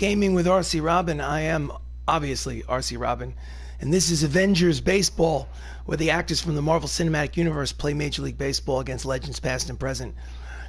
Gaming with RC Robbin. I am obviously RC Robbin, and this is Avengers Baseball, where the actors from the Marvel Cinematic Universe play Major League Baseball against legends past and present.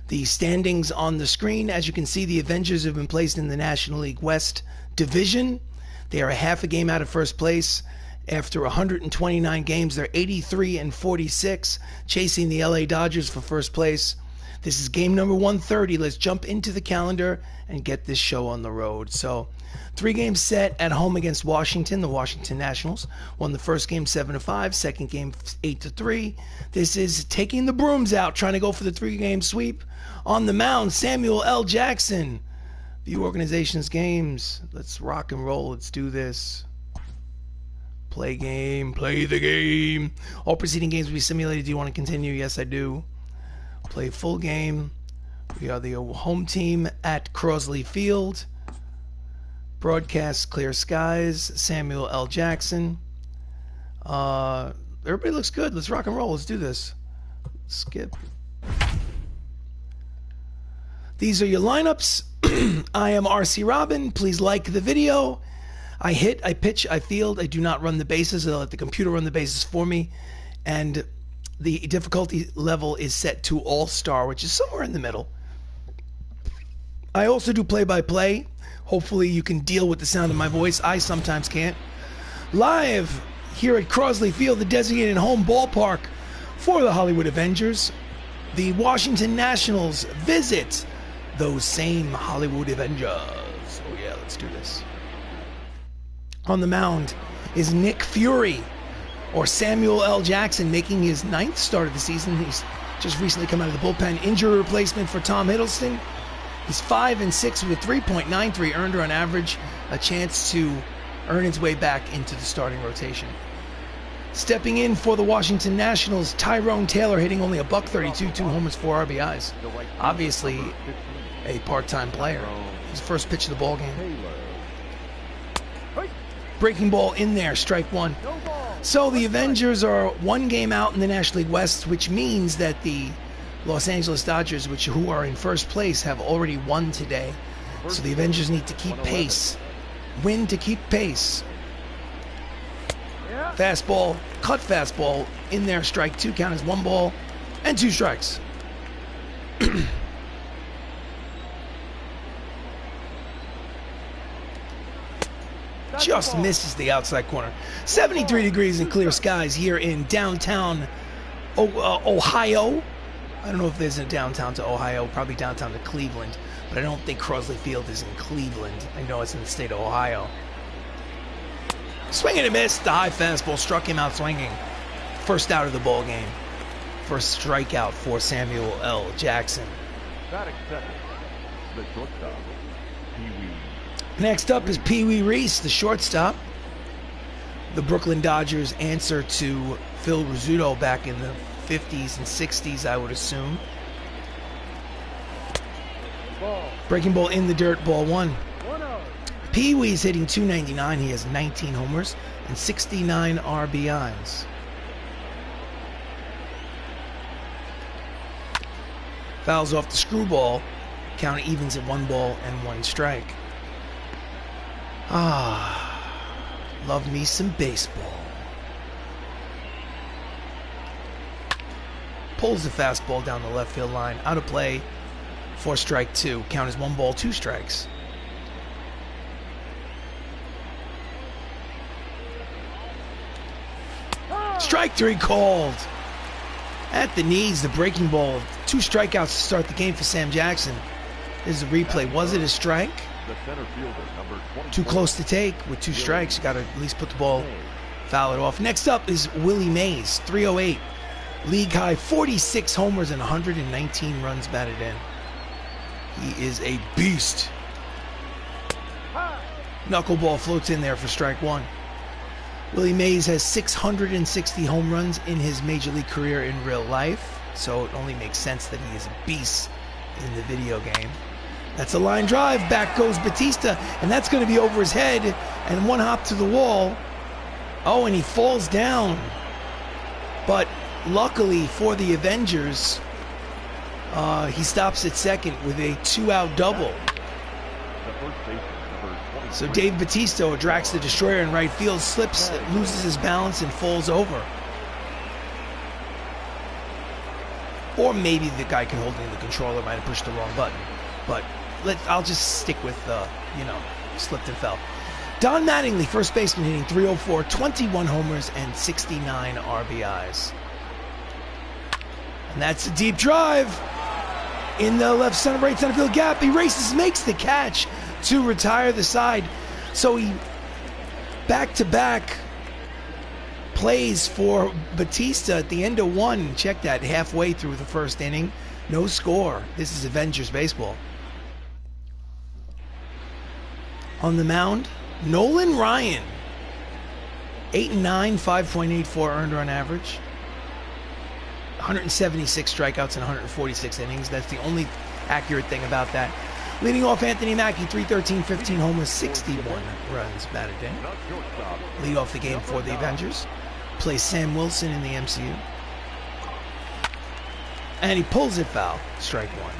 The standings on the screen, as you can see, the Avengers have been placed in the National League West Division. They are a half a game out of first place. After 129 games, they're 83-46, chasing the LA Dodgers for first place. This is game number 130. Let's jump into the calendar and get this show on the road. So, 3 games set at home against Washington. The Washington Nationals won the first game 7-5, second game 8-3. This is taking the brooms out, trying to go for the 3-game sweep. On the mound, Samuel L. Jackson. View organization's games. Let's rock and roll. Let's do this. Play game. Play the game. All preceding games will be simulated. Do you want to continue? Yes, I do. Play full game. We are the home team at Crosley Field. Broadcast clear skies. Samuel L. Jackson. Everybody looks good. Let's rock and roll. Let's do this. Skip. These are your lineups. I am RC Robbin. Please like the video. I hit, I pitch, I field. I do not run the bases. I let the computer run the bases for me. And the difficulty level is set to All-Star, which is somewhere in the middle. I also do play-by-play. Hopefully you can deal with the sound of my voice. I sometimes can't. Live here at Crosley Field, the designated home ballpark for the Hollywood Avengers. The Washington Nationals visit those same Hollywood Avengers. Oh yeah, let's do this. On the mound is Nick Fury, or Samuel L. Jackson, making his 9th start of the season. He's just recently come out of the bullpen. Injury replacement for Tom Hiddleston. He's 5-6 with a 3.93 earned run average, a chance to earn his way back into the starting rotation. Stepping in for the Washington Nationals, Tyrone Taylor, hitting only a $132, 2 homers, 4 RBIs. Obviously a part-time player. His first pitch of the ball game. Breaking ball in there, strike 1. So the Avengers are 1 game out in the National League West, which means that the Los Angeles Dodgers, who are in first place, have already won today. So the Avengers need to keep pace. Win to keep pace. Fastball, cut fastball in there, strike 2. Count as 1 ball and 2 strikes. Just misses the outside corner. 73 degrees and clear skies here in downtown Ohio. I don't know if there's a downtown to Ohio, probably downtown to Cleveland, but I don't think Crosley Field is in Cleveland. I know it's in the state of Ohio. Swing and a miss. The high fastball struck him out swinging. First out of the ball game. First strikeout for Samuel L. Jackson. The shortstop, Pee-wee. Next up is Pee Wee Reese, the shortstop. The Brooklyn Dodgers answer to Phil Rizzuto back in the 50s and 60s, I would assume. Breaking ball in the dirt, ball 1. Pee Wee's hitting .299. He has 19 homers and 69 RBIs. Fouls off the screwball. Count evens at 1 ball and 1 strike. Love me some baseball. Pulls the fastball down the left field line. Out of play for strike 2. Count as 1 ball, 2 strikes. Strike 3 called. At the knees, the breaking ball. 2 strikeouts to start the game for Sam Jackson. This is a replay. Was it a strike? Too close to take. With 2 strikes, you got to at least put the ball, foul it off. Next up is Willie Mays, 308. League high 46 homers and 119 runs batted in. He is a beast. Knuckleball floats in there for strike 1. Willie Mays has 660 home runs in his major league career in real life, so it only makes sense that he is a beast in the video game. That's a line drive. Back goes Batista, and that's going to be over his head, and 1 hop to the wall. Oh, and he falls down. But luckily for the Avengers, he stops at second with a 2-out double. The first baseman, number number 23. So Dave Bautista drags the destroyer in right field, slips, loses his balance, and falls over. Or maybe the guy holding the controller might have pushed the wrong button. But I'll just stick with, slipped and fell. Don Mattingly, first baseman, hitting .304, 21 homers, and 69 RBIs. And that's a deep drive. In the left center, right center field gap, he races, makes the catch to retire the side. So he back-to-back plays for Bautista at the end of one. Check that, halfway through the first inning. No score. This is Avengers baseball. On the mound, Nolan Ryan. 8 and 9, 5.84 earned on average. 176 strikeouts in 146 innings. That's the only accurate thing about that. Leading off, Anthony Mackie, 313, 15 homers, 61 runs batted in. Lead off the game for the Avengers. Plays Sam Wilson in the MCU. And he pulls it foul. Strike one.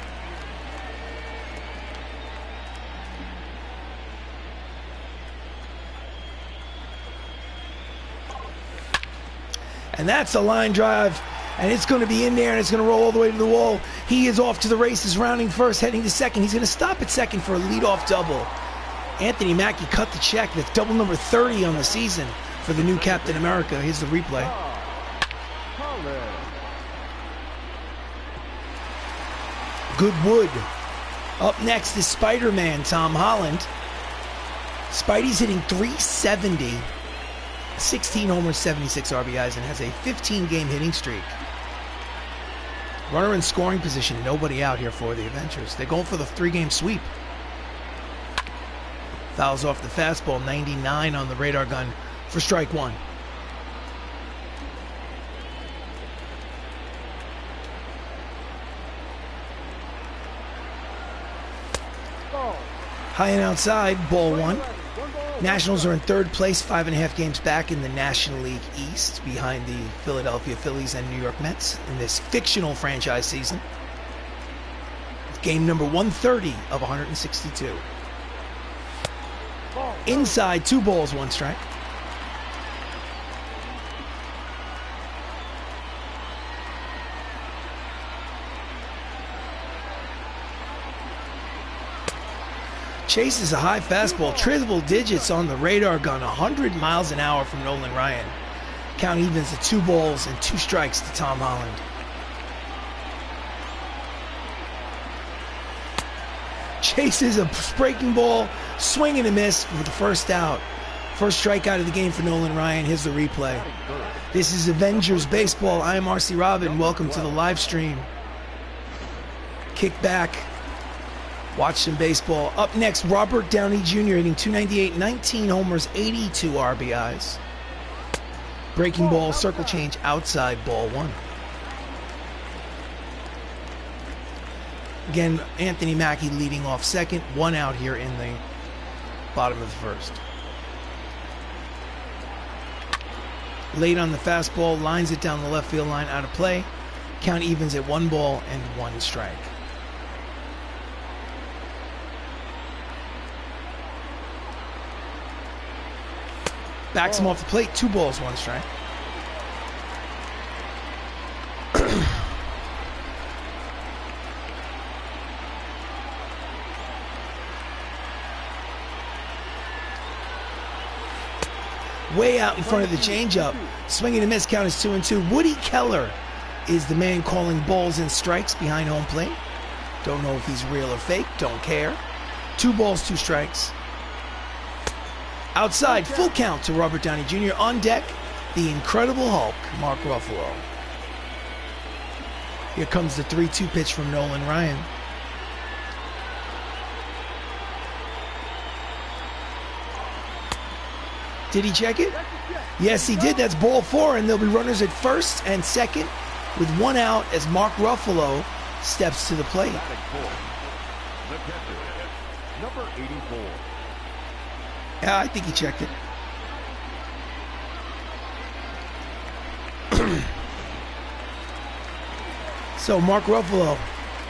And that's a line drive. And it's going to be in there, and it's going to roll all the way to the wall. He is off to the races, rounding first, heading to second. He's going to stop at second for a leadoff double. Anthony Mackie cut the check. That's double number 30 on the season for the new Captain America. Here's the replay. Goodwood. Up next is Spider-Man, Tom Holland. Spidey's hitting .370. 16 homers, 76 RBIs, and has a 15-game hitting streak. Runner in scoring position, nobody out here for the Avengers. They're going for the 3-game sweep. Fouls off the fastball, 99 on the radar gun for strike one. High and outside, ball one. Nationals are in third place, 5.5 games back in the National League East, behind the Philadelphia Phillies and New York Mets in this fictional franchise season. Game number 130 of 162. Inside, 2 balls, 1 strike. Chases a high fastball, triple digits on the radar gun, 100 miles an hour from Nolan Ryan. Count evens at 2 balls and 2 strikes to Tom Holland. Chases a breaking ball, swing and a miss for the first out. First strikeout of the game for Nolan Ryan. Here's the replay. This is Avengers Baseball. I am RC Robbin. Welcome to the live stream. Kick back. Watch some baseball. Up next, Robert Downey Jr. hitting .298, 19 homers, 82 RBIs. Breaking ball, circle change, outside, ball 1. Again, Anthony Mackie leading off second. 1 out here in the bottom of the first. Late on the fastball, lines it down the left field line, out of play. Count evens at 1 ball and 1 strike. Backs him off the plate, 2 balls, 1 strike. Way out in front of the changeup. Swinging and miss, count is 2-2. Woody Keller is the man calling balls and strikes behind home plate. Don't know if he's real or fake, don't care. 2 balls, 2 strikes. Outside, full count to Robert Downey Jr. On deck, the Incredible Hulk, Mark Ruffalo. Here comes the 3-2 pitch from Nolan Ryan. Did he check it? Yes, he did. That's ball 4, and there'll be runners at first and second with 1 out as Mark Ruffalo steps to the plate. The catcher, number 84. Yeah, I think he checked it. So Mark Ruffalo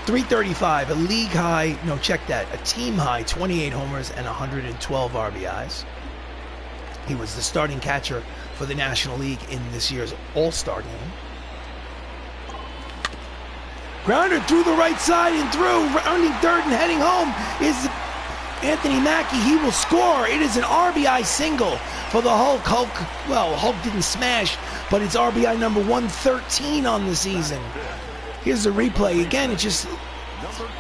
335, a league high, no, check that, a team high 28 homers and 112 RBIs. He was the starting catcher for the National League in this year's All-Star game. Grounder through the right side and through, rounding third and heading home is Anthony Mackie. He will score. It is an RBI single for the Hulk. Hulk didn't smash, but it's RBI number 113 on the season. Here's the replay. Again, it just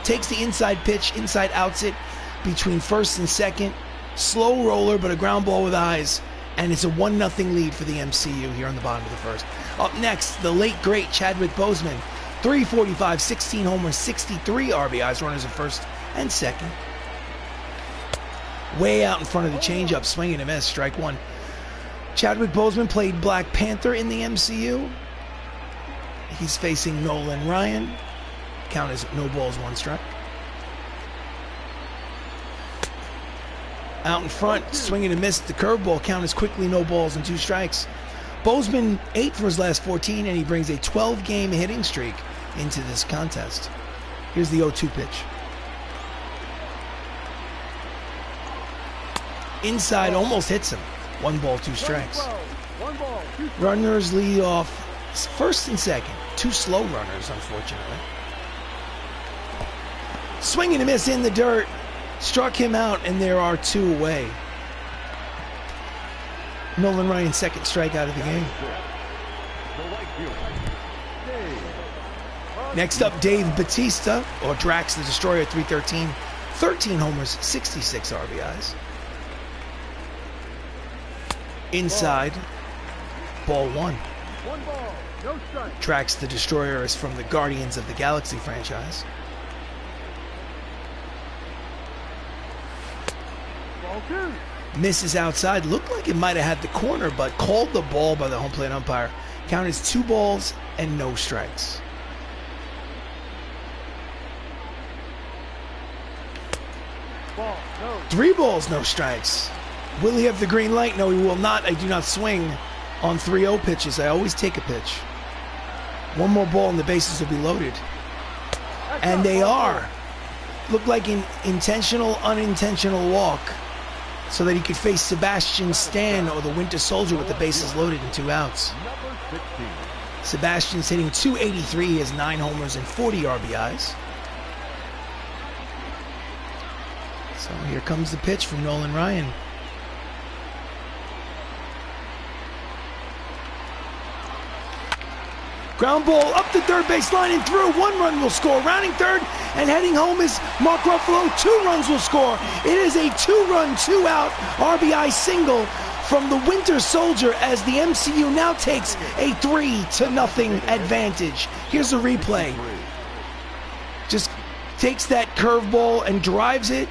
takes the inside pitch, inside outs it between first and second. Slow roller, but a ground ball with eyes. And it's a 1-0 lead for the MCU here on the bottom of the first. Up next, the late, great Chadwick Boseman. 345, 16 homers, 63 RBIs, runners at first and second. Way out in front of the changeup, swing and a miss, strike one. Chadwick Boseman played Black Panther in the MCU. He's facing Nolan Ryan. Count is no balls, 1 strike. Out in front, swing and a miss, the curveball. Count is quickly no balls and 2 strikes. Boseman 8 for his last 14, and he brings a 12-game hitting streak into this contest. Here's the 0-2 pitch. Inside, almost hits him. 1 ball, 2 strikes. Runners lead off first and second. 2 slow runners, unfortunately. Swing and a miss in the dirt. Struck him out, and there are 2 away. Nolan Ryan's second strikeout of the game. Next up, Dave Bautista, or Drax the Destroyer, 313. 13 homers, 66 RBIs. Inside, ball 1. Drax the Destroyer is from the Guardians of the Galaxy franchise. Misses outside. Looked like it might have had the corner, but called the ball by the home plate umpire. Count is 2 balls and no strikes. Ball, no. 3 balls, no strikes. Will he have the green light? No, he will not. I do not swing on 3-0 pitches. I always take a pitch. 1 more ball and the bases will be loaded. And they are. Looked like an intentional, unintentional walk so that he could face Sebastian Stan or the Winter Soldier with the bases loaded and 2 outs. Sebastian's hitting .283. He has 9 homers and 40 RBIs. So here comes the pitch from Nolan Ryan. Ground ball up the third base line and through. 1 run will score. Rounding third and heading home is Mark Ruffalo. 2 runs will score. It is a 2-run, 2-out RBI single from the Winter Soldier as the MCU now takes a 3-0 advantage. Here's a replay. Just takes that curveball and drives it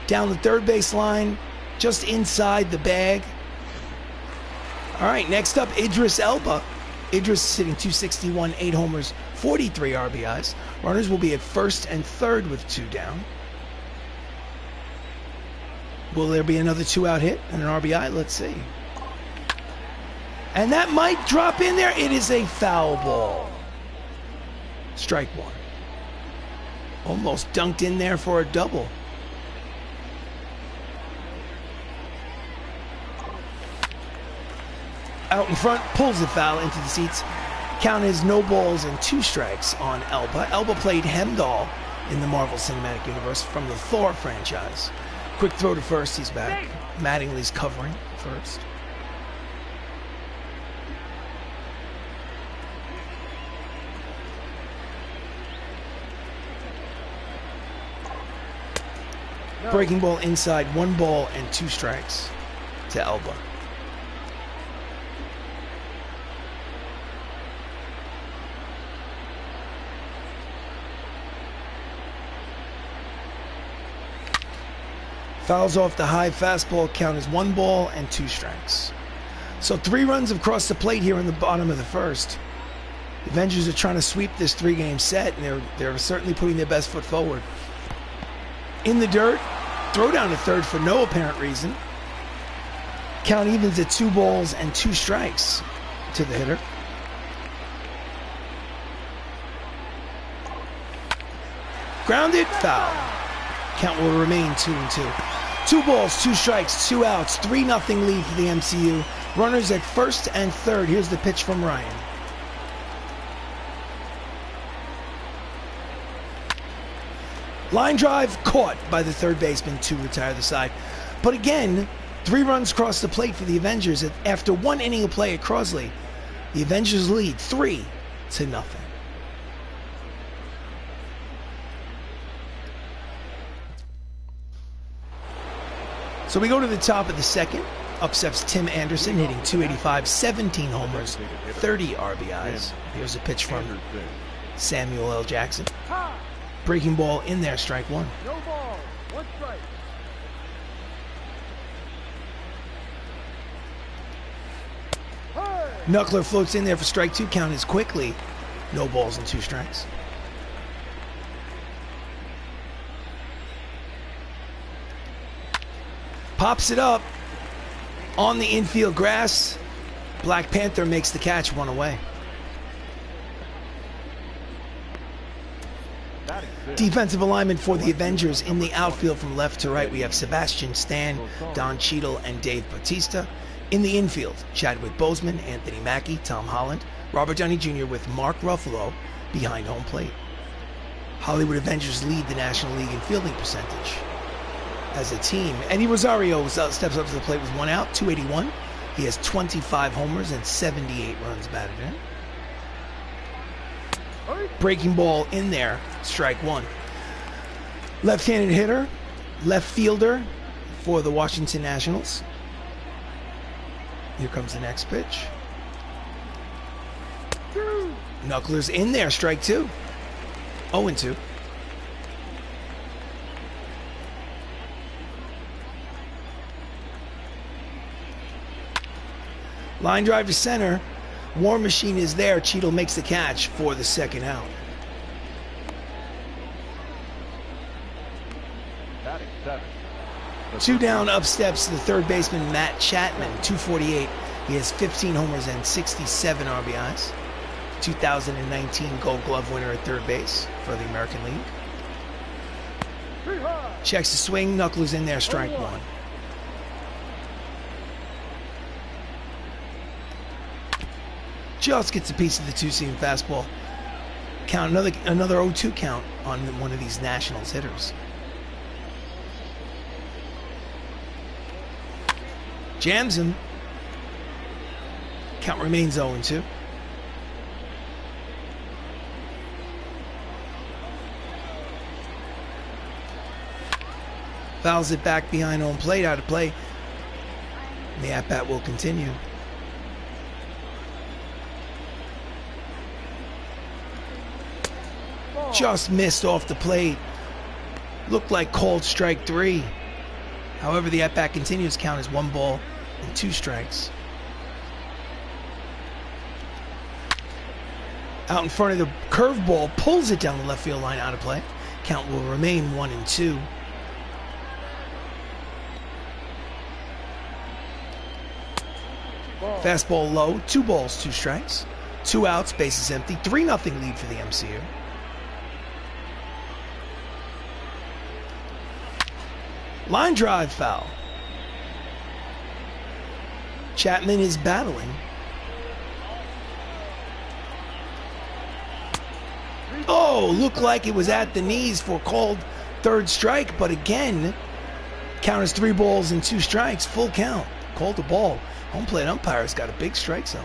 down the third base line, just inside the bag. All right, next up, Idris Elba. Idris is hitting .261, 8 homers, 43 RBIs. Runners will be at first and third with 2 down. Will there be another 2-out hit and an RBI? Let's see. And that might drop in there. It is a foul ball. Strike 1. Almost dunked in there for a double. Out in front, pulls the foul into the seats. Count is no balls and 2 strikes on Elba. Elba played Hemdall in the Marvel Cinematic Universe from the Thor franchise. Quick throw to first, he's back. Mattingly's covering first. Breaking ball inside, 1 ball and 2 strikes to Elba. Fouls off the high fastball. Count is 1 ball and 2 strikes. So 3 runs have crossed the plate here in the bottom of the first. The Avengers are trying to sweep this 3-game set, and they're certainly putting their best foot forward. In the dirt, throw down to third for no apparent reason. Count evens at 2 balls and 2 strikes to the hitter. Grounded, foul. Count will remain 2-2. 2 balls, 2 strikes, 2 outs, 3-0 lead for the MCU. Runners at first and third. Here's the pitch from Ryan. Line drive caught by the third baseman to retire the side. But again, 3 runs cross the plate for the Avengers after 1 inning of play at Crosley. The Avengers lead 3-0. So we go to the top of the second. Up steps Tim Anderson, hitting .285, 17 homers, 30 RBIs. Here's a pitch from Samuel L. Jackson. Breaking ball in there, strike 1. No ball, 1 strike. Knuckler floats in there for strike 2. Count is quickly. No balls and 2 strikes. Pops it up on the infield grass. Black Panther makes the catch, 1 away. Defensive alignment for the Avengers in the outfield from left to right. We have Sebastian Stan, Don Cheadle, and Dave Bautista. In the infield, Chadwick Boseman, Anthony Mackie, Tom Holland, Robert Downey Jr. with Mark Ruffalo behind home plate. Hollywood Avengers lead the National League in fielding percentage as a team. Eddie Rosario steps up to the plate with 1 out, .281. He has 25 homers and 78 runs batted in. Breaking ball in there, strike 1. Left-handed hitter, left fielder for the Washington Nationals. Here comes the next pitch. Knucklers in there, strike 2. 0-2. Line drive to center. War Machine is there. Cheadle makes the catch for the second out. Batting 7. 2 down, up steps the third baseman, Matt Chapman, .248. He has 15 homers and 67 RBIs. 2019 Gold Glove winner at third base for the American League. Checks the swing, Knucklers in there, strike 1. Just gets a piece of the 2-seam fastball. Count another 0-2 count on one of these Nationals hitters. Jams him. Count remains 0-2. Fouls it back behind home plate, out of play. The at-bat will continue. Just missed off the plate. Looked like called strike 3. However, the at-bat continues. Count is 1 ball and 2 strikes. Out in front of the curveball, pulls it down the left field line, out of play. Count will remain 1-2. Fastball low, 2 balls, 2 strikes. 2 outs, bases empty. 3-0 lead for the MCU. Line drive foul. Chapman is battling. Oh, looked like it was at the knees for called third strike, but again, count is 3 balls and 2 strikes, full count. Called the ball. Home plate umpire's got a big strike zone.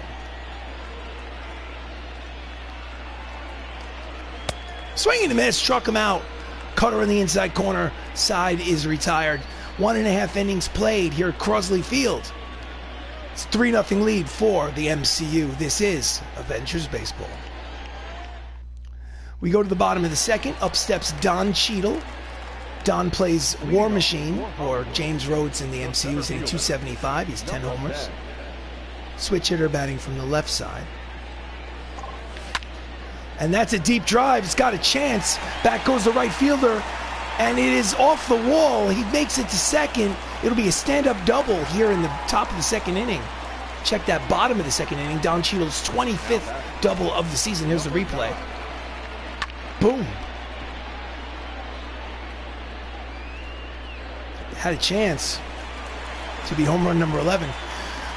Swing and a miss, struck him out. Cutter in the inside corner, side is retired. 1.5 innings played here at Crosley Field. It's 3-0 lead for the MCU. This is Avengers Baseball. We go to the bottom of the second. Up steps Don Cheadle. Don plays War Machine, or James Rhodes in the MCU. He's hitting .275. He's 10 homers. Switch hitter batting from the left side. And that's a deep drive. It's got a chance. Back goes the right fielder. And it is off the wall. He makes it to second. It'll be a stand-up double here in the top of the second inning. Check that bottom of the second inning. Don Cheadle's 25th double of the season. Here's the replay. Boom. had a chance to be home run number 11.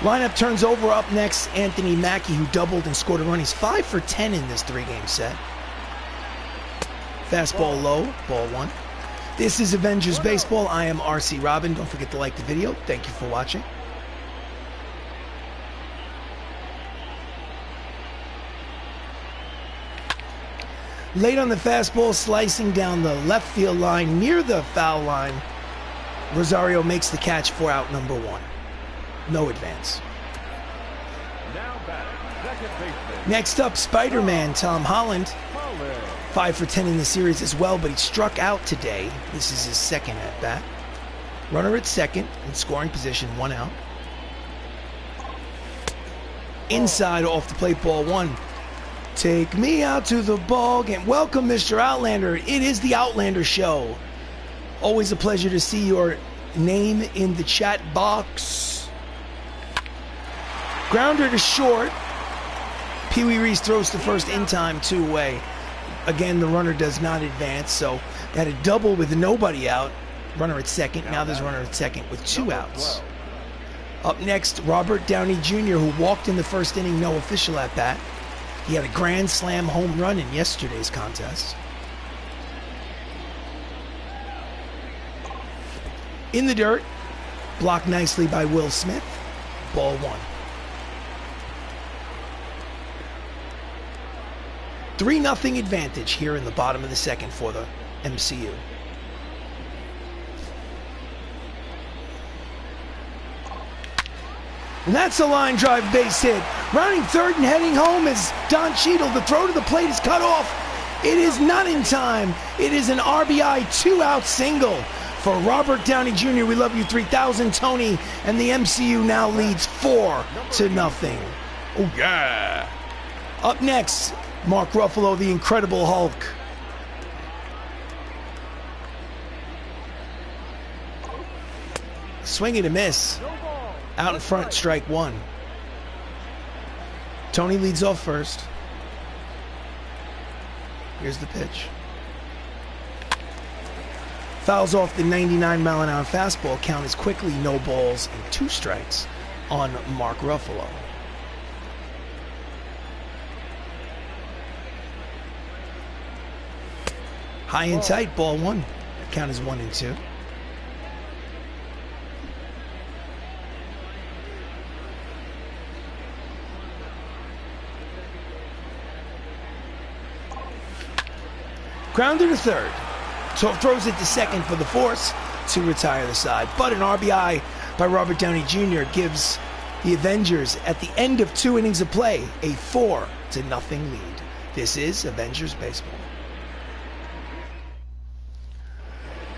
Lineup turns over. Up next, Anthony Mackie, who doubled and scored a run. He's 5 for 10 in this 3-game set. Fastball low, ball 1. This is Avengers Baseball. I am RC Robbin. Don't forget to like the video. Thank you for watching. Late on the fastball, slicing down the left field line near the foul line. Rosario makes the catch for out number 1. No advance. Now batting, second baseman. Next up, Spider-Man Tom Holland. 5 for 10 in the series as well, but he struck out today. This is his second at bat. Runner at second in scoring position, 1 out. Inside off the plate, ball 1. Take me out to the ball game. Welcome, Mr. Outlander. It is the Outlander Show. Always a pleasure to see your name in the chat box. Grounder to short. Pee Wee Reese throws to first in time, 2 away. Again, the runner does not advance, so they had a double with nobody out. Runner at second. Now there's a runner at second with 2 outs. Up next, Robert Downey Jr., who walked in the first inning, no official at bat. He had a grand slam home run in yesterday's contest. In the dirt, blocked nicely by Will Smith. Ball 1. 3-0 advantage here in the bottom of the second for the MCU. And that's a line drive base hit. Rounding third and heading home is Don Cheadle. The throw to the plate is cut off. It is not in time. It is an RBI 2-out single for Robert Downey Jr. We love you 3000, Tony. And the MCU now leads 4-0. Oh, yeah. Up next, Mark Ruffalo, the Incredible Hulk. Swing and a miss. Out in front, strike 1. Tony leads off first. Here's the pitch. Fouls off the 99-mile-an-hour fastball. Count is quickly no balls and 2 strikes on Mark Ruffalo. High and tight, ball 1. Count is 1-2. Grounder to third. So throws it to second for the force to retire the side. But an RBI by Robert Downey Jr. gives the Avengers, at the end of 2 innings of play, a 4-0 lead. This is Avengers Baseball.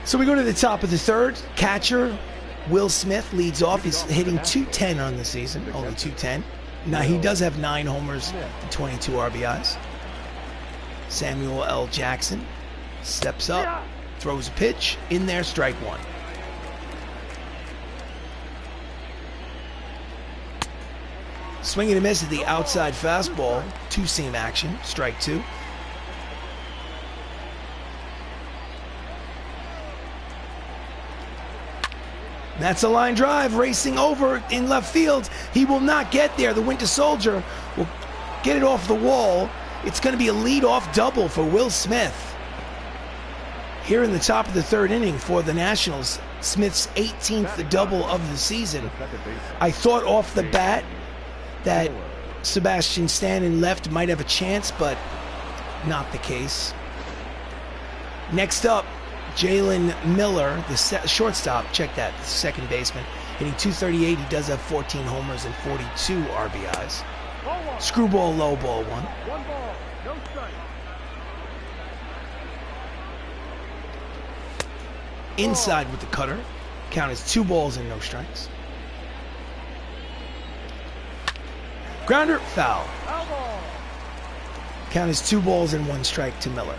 So we go to the top of the third. Catcher Will Smith leads off. He's hitting .210 on the season, only .210. Now he does have 9 homers and 22 RBIs. Samuel L. Jackson steps up, throws a pitch, in there, strike 1. Swing and a miss at the outside fastball, 2-seam action, strike 2. That's a line drive, racing over in left field. He will not get there. The Winter Soldier will get it off the wall. It's going to be a lead-off double for Will Smith. Here in the top of the third inning for the Nationals, Smith's 18th double of the season. I thought off the bat that Sebastian Stan in left might have a chance, but not the case. Next up, Jalen Miller, the shortstop, check that, the second baseman, hitting .238. He does have 14 homers and 42 RBIs. Screwball low, ball 1. 1 ball, no strike. Inside with the cutter. Count is 2 balls and no strikes. Grounder, foul. Count is 2 balls and 1 strike to Miller.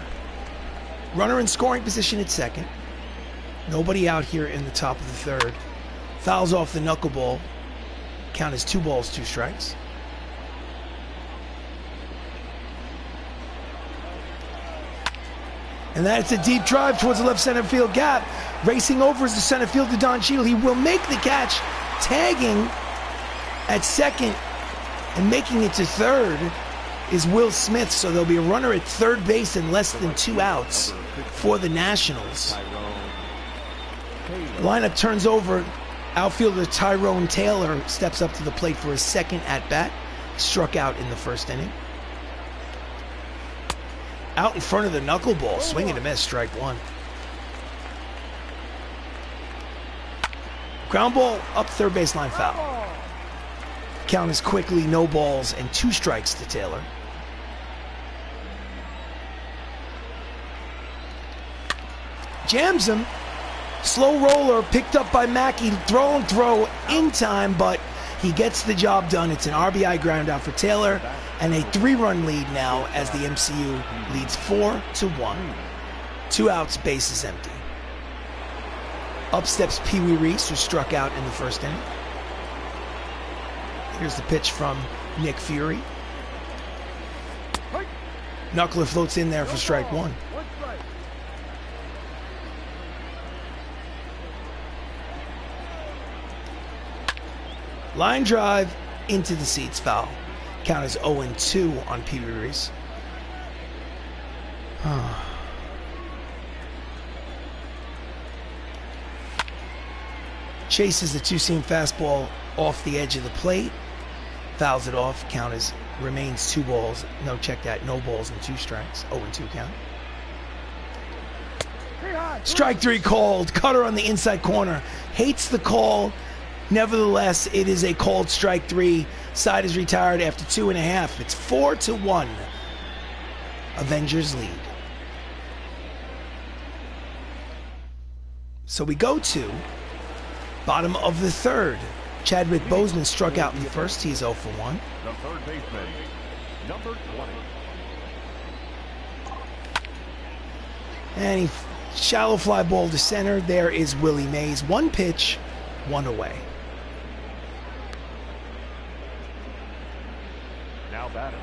Runner in scoring position at second. Nobody out here in the top of the third. Fouls off the knuckleball. Count is 2 balls, 2 strikes. And that's a deep drive towards the left center field gap. Racing over is the center fielder, Don Cheadle. He will make the catch, tagging at second and making it to third is Will Smith. So there'll be a runner at third base and less than 2 outs for the Nationals. The lineup turns over. Outfielder Tyrone Taylor steps up to the plate for his second at-bat. Struck out in the first inning. Out in front of the knuckleball, swing and a miss, strike one. Ground ball up third baseline, foul. Count is quickly no balls and 2 strikes to Taylor. Jams him. Slow roller picked up by Mackey. Throw in time, but he gets the job done. It's an RBI ground out for Taylor, and a 3-run lead now as the MCU leads 4-1. 2 outs, bases empty. Up steps Pee Wee Reese, who struck out in the first inning. Here's the pitch from Nick Fury. Knuckler floats in there for strike one. Line drive into the seats, foul. Count is 0-2 on Pee Wee Reese. Chases the 2-seam fastball off the edge of the plate. Fouls it off. Count remains 2 balls. No, check that. No balls and 2 strikes. 0-2 count. Strike 3 called. Cutter on the inside corner. Hates the call. Nevertheless, it is a called strike 3. Side is retired after 2.5. It's 4-1. Avengers lead. So we go to bottom of the third. Chadwick Boseman struck out in the first. He's 0 for 1. The third baseman, number 20. And he shallow fly ball to center. There is Willie Mays. 1 pitch, 1 away. Now batting,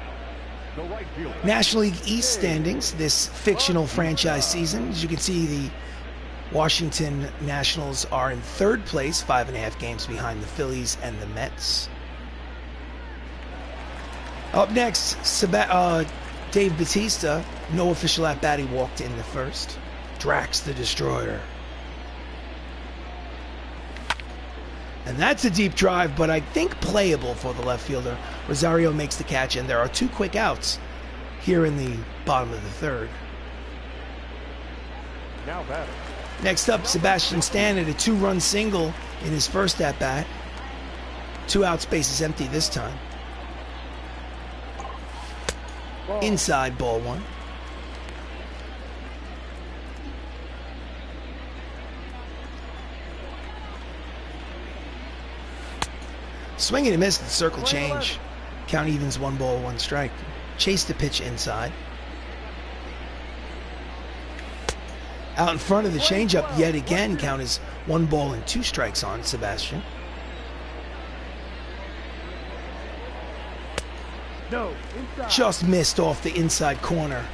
the right fielder. National League East standings this fictional franchise season. As you can see, the Washington Nationals are in third place, 5.5 games behind the Phillies and the Mets. Up next, Dave Bautista. No official at-bat. He walked in the first. Drax the Destroyer. And that's a deep drive, but I think playable for the left fielder. Rosario makes the catch, and there are 2 quick outs here in the bottom of the third. Now batting. Next up, Sebastian Stan at a 2-run single in his first at-bat. 2 outs, bases empty this time. Inside, ball 1. Swing and a miss, the circle change. Count evens, 1 ball, 1 strike. Chase the pitch inside. Out in front of the changeup yet again. Count is 1 ball and 2 strikes on Sebastian. No, inside. Just missed off the inside corner.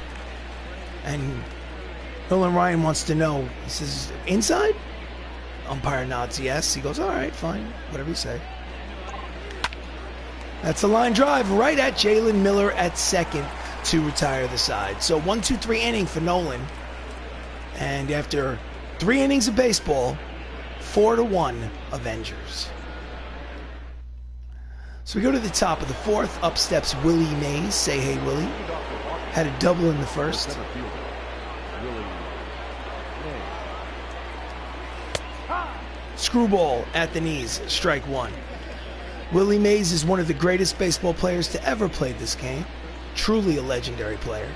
And Nolan Ryan wants to know. He says, inside? Umpire nods yes. He goes, all right, fine. Whatever you say. That's a line drive right at Jalen Miller at second to retire the side. So 1-2-3 inning for Nolan. And after 3 innings of baseball, 4-1 Avengers. So we go to the top of the fourth. Up steps Willie Mays. Say hey, Willie. Had a double in the first. Screwball at the knees. Strike 1. Willie Mays is one of the greatest baseball players to ever play this game. Truly a legendary player.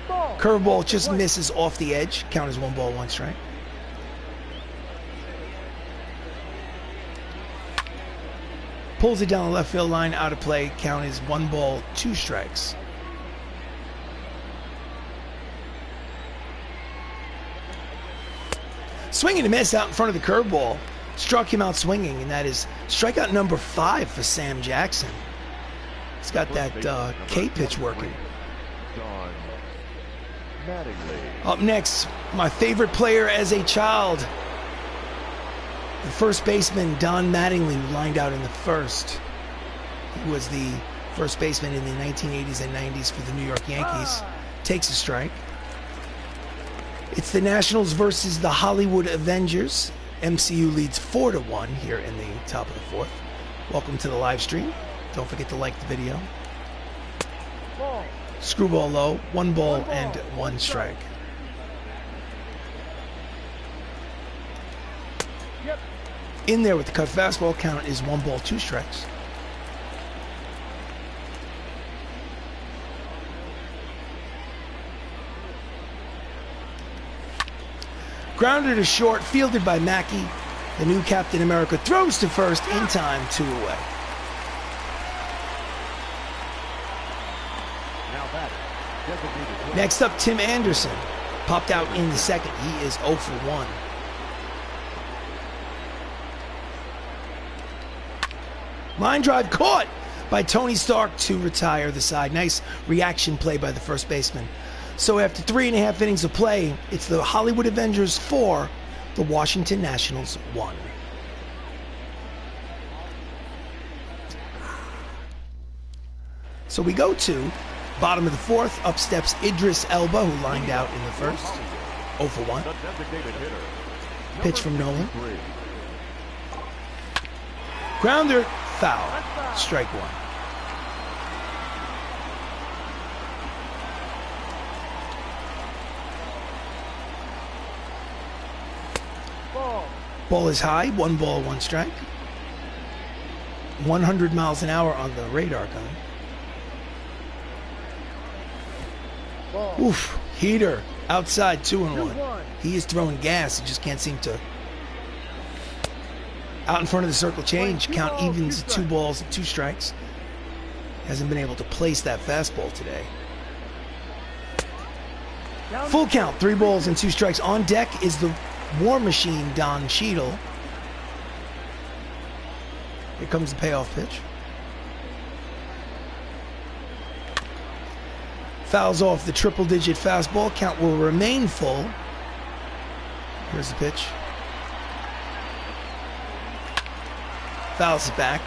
Curveball just misses off the edge. Count is 1 ball, 1 strike. Pulls it down the left field line, out of play. Count is 1 ball, 2 strikes. Swing and a miss out in front of the curveball. Struck him out swinging, and that is strikeout number 5 for Sam Jackson. He's got that K pitch working. Mattingly. Up next, my favorite player as a child. The first baseman, Don Mattingly, who lined out in the first. He was the first baseman in the 1980s and 90s for the New York Yankees. Takes a strike. It's the Nationals versus the Hollywood Avengers. MCU leads 4-1 here in the top of the fourth. Welcome to the live stream. Don't forget to like the video. Ball. Screwball low, 1 ball and 1 strike. Yep. In there with the cut fastball, count is 1 ball, 2 strikes. Grounded to short, fielded by Mackey. The new Captain America throws to first in time, 2 away. Now batting. Designated. Next up, Tim Anderson. Popped out in the second. He is 0 for 1. Line drive caught by Tony Stark to retire the side. Nice reaction play by the first baseman. So after 3.5 innings of play, it's the Hollywood Avengers 4, the Washington Nationals 1. So we go to bottom of the fourth. Up steps Idris Elba, who lined out in the first. 0 for 1. The designated hitter. Pitch from Nolan. 3. Grounder, foul. Strike 1. Ball. Ball is high. 1 ball, 1 strike. 100 miles an hour on the radar gun. Ball. Oof. Heater. Outside, 2-1. 2-1. He is throwing gas. He just can't seem to. Out in front of the circle change. Count evens at 2 balls and 2 strikes. Hasn't been able to place that fastball today. Down. Full count. 3 balls and 2 strikes. On deck is the War Machine, Don Cheadle. Here comes the payoff pitch. Fouls off the triple-digit fastball. Count will remain full. Here's the pitch. Fouls it back,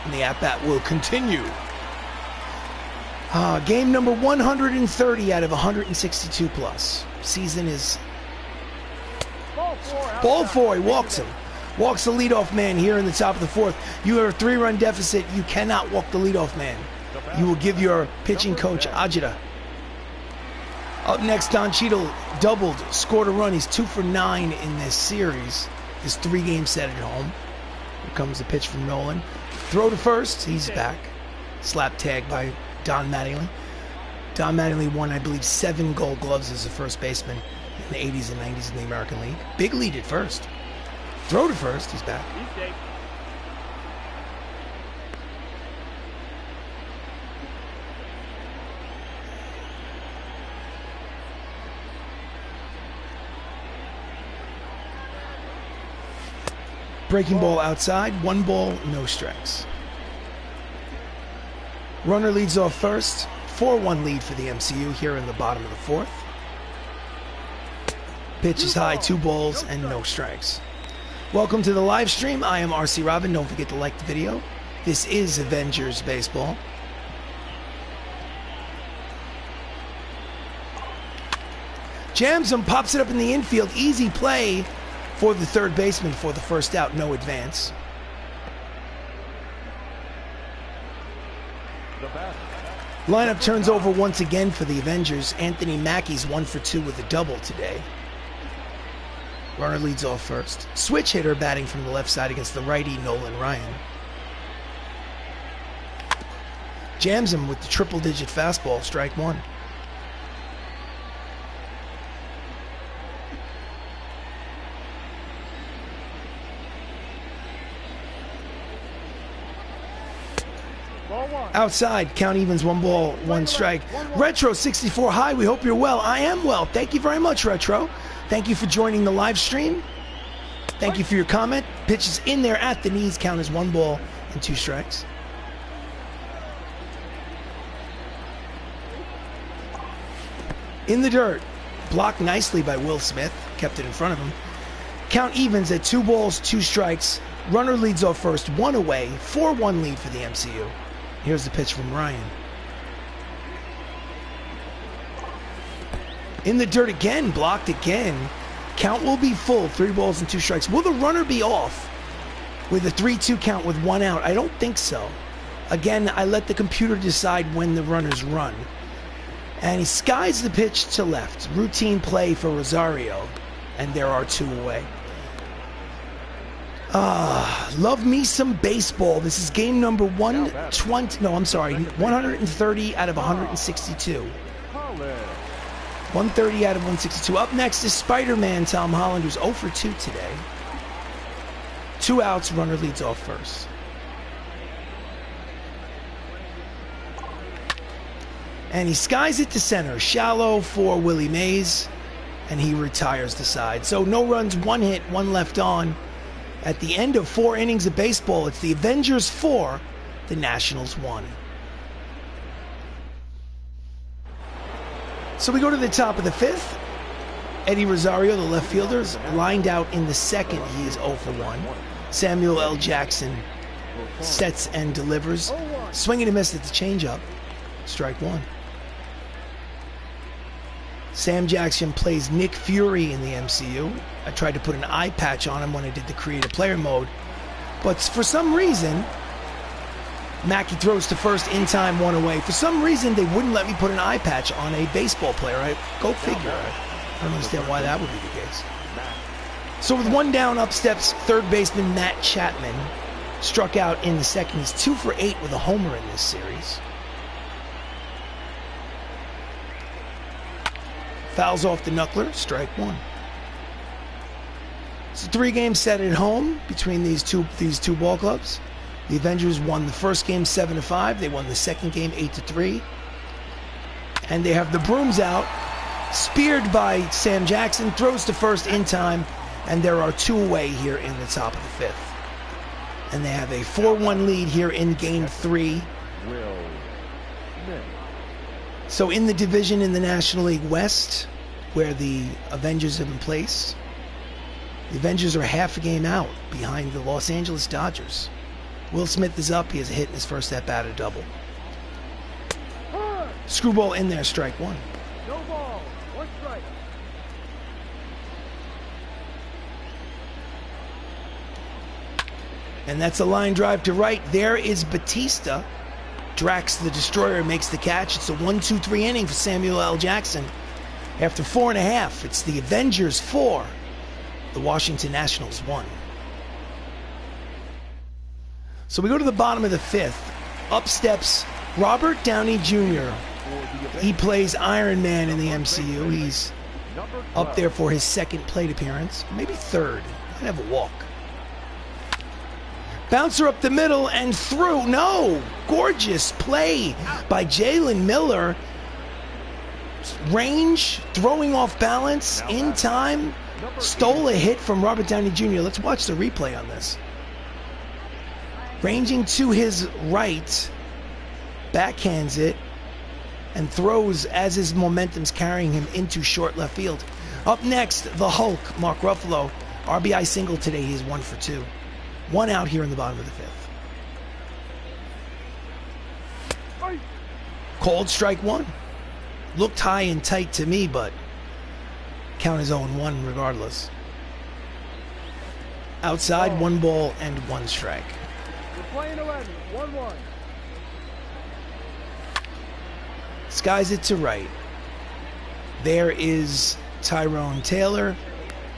and the at-bat will continue. Game number 130 out of 162 plus. Season is Ball 4. ball outside. 4. He walks him. Walks the leadoff man here in the top of the fourth. You have a 3-run deficit. You cannot walk the leadoff man. You will give your pitching coach Ajita. Up next, Don Cheadle doubled, scored a run. He's 2 for 9 in this series. This 3-game set at home. Here comes the pitch from Nolan. Throw to first. He's back. Slap tag by Don Mattingly. Don Mattingly won, I believe, 7 Gold Gloves as a first baseman in the 80s and 90s in the American League. Big lead at first. Throw to first. He's back. He's safe. Breaking ball outside. 1 ball, no strikes. Runner leads off first. 4-1 lead for the MCU here in the bottom of the fourth. Pitch is high. 2 balls and no strikes. Welcome to the live stream. I am RC Robbin. Don't forget to like the video. This is Avengers Baseball. Jams him, pops it up in the infield. Easy play for the third baseman for the first out. No advance. The bat. Lineup turns over once again for the Avengers. Anthony Mackey's 1 for 2 with a double today. Runner leads off first. Switch hitter batting from the left side against the righty Nolan Ryan. Jams him with the triple-digit fastball, strike 1. Ball 1. Outside, count evens, 1 ball, 1 strike. Retro 64, hi, we hope you're well. I am well. Thank you very much, Retro. Thank you for joining the live stream. Thank you for your comment. Pitch is in there at the knees, count as 1 ball and 2 strikes. In the dirt, Blocked nicely by Will Smith. Kept it in front of him. Count evens at 2 balls, 2 strikes. Runner leads off first, 1 away. 4-1 lead for the MCU. Here's the pitch from Ryan. In the dirt again. Blocked again. Count will be full. 3 balls and 2 strikes. Will the runner be off with a 3-2 count with 1 out? I don't think so. Again, I let the computer decide when the runners run. And he skies the pitch to left. Routine play for Rosario. And there are 2 away. Love me some baseball. This is game number 120. No, I'm sorry. 130 out of 162. 130 out of 162. Up next is Spider-Man Tom Holland, who's 0 for 2 today. 2 outs, runner leads off first. And he skies it to center. Shallow for Willie Mays. And he retires the side. So no runs, 1 hit, 1 left on. At the end of 4 innings of baseball, it's the Avengers 4, the Nationals 1. So we go to the top of the 5th. Eddie Rosario, the left fielder, is lined out in the 2nd. He is 0 for 1. Samuel L. Jackson sets and delivers. Swing and a miss at the changeup. Strike 1. Sam Jackson plays Nick Fury in the MCU. I tried to put an eye patch on him when I did the creative player mode. But for some reason, Mackey throws to first in time, 1 away. For some reason, they wouldn't let me put an eye patch on a baseball player. Go figure. I don't understand why that would be the case. So with 1 down, up steps third baseman Matt Chapman. Struck out in the 2nd. He's 2 for 8 with a homer in this series. Fouls off the knuckler, strike 1. It's a 3-game set at home between these two ball clubs. The Avengers won the first game 7-5. They won the second game 8-3. And they have the brooms out. Speared by Sam Jackson, throws to first in time, and there are 2 away here in the top of the 5th. And they have a 4-1 lead here in game 3. So in the division in the National League West, where the Avengers have been placed, the Avengers are half a game out behind the Los Angeles Dodgers. Will Smith is up. He has a hit in his first at-bat, a double. Screwball in there, strike 1. No ball, 1 strike. And that's a line drive to right. There is Batista. Drax the Destroyer makes the catch. It's a 1-2-3 inning for Samuel L. Jackson. After 4.5, it's the Avengers 4, the Washington Nationals 1. So we go to the bottom of the 5th. Up steps Robert Downey Jr. He plays Iron Man in the MCU. He's up there for his 2nd plate appearance, maybe 3rd. Might have a walk. Bouncer up the middle and through. No! Gorgeous play by Jalen Miller. Range, throwing off balance, in time. Stole a hit from Robert Downey Jr. Let's watch the replay on this. Ranging to his right, backhands it, and throws as his momentum's carrying him into short left field. Up next, the Hulk, Mark Ruffalo. RBI single today. He's 1 for 2. 1 out here in the bottom of the 5th. Called strike 1. Looked high and tight to me, but count is 0-1 regardless. Outside, 1 ball and 1 strike. We're playing 11, 1-1. Skies it to right. There is Tyrone Taylor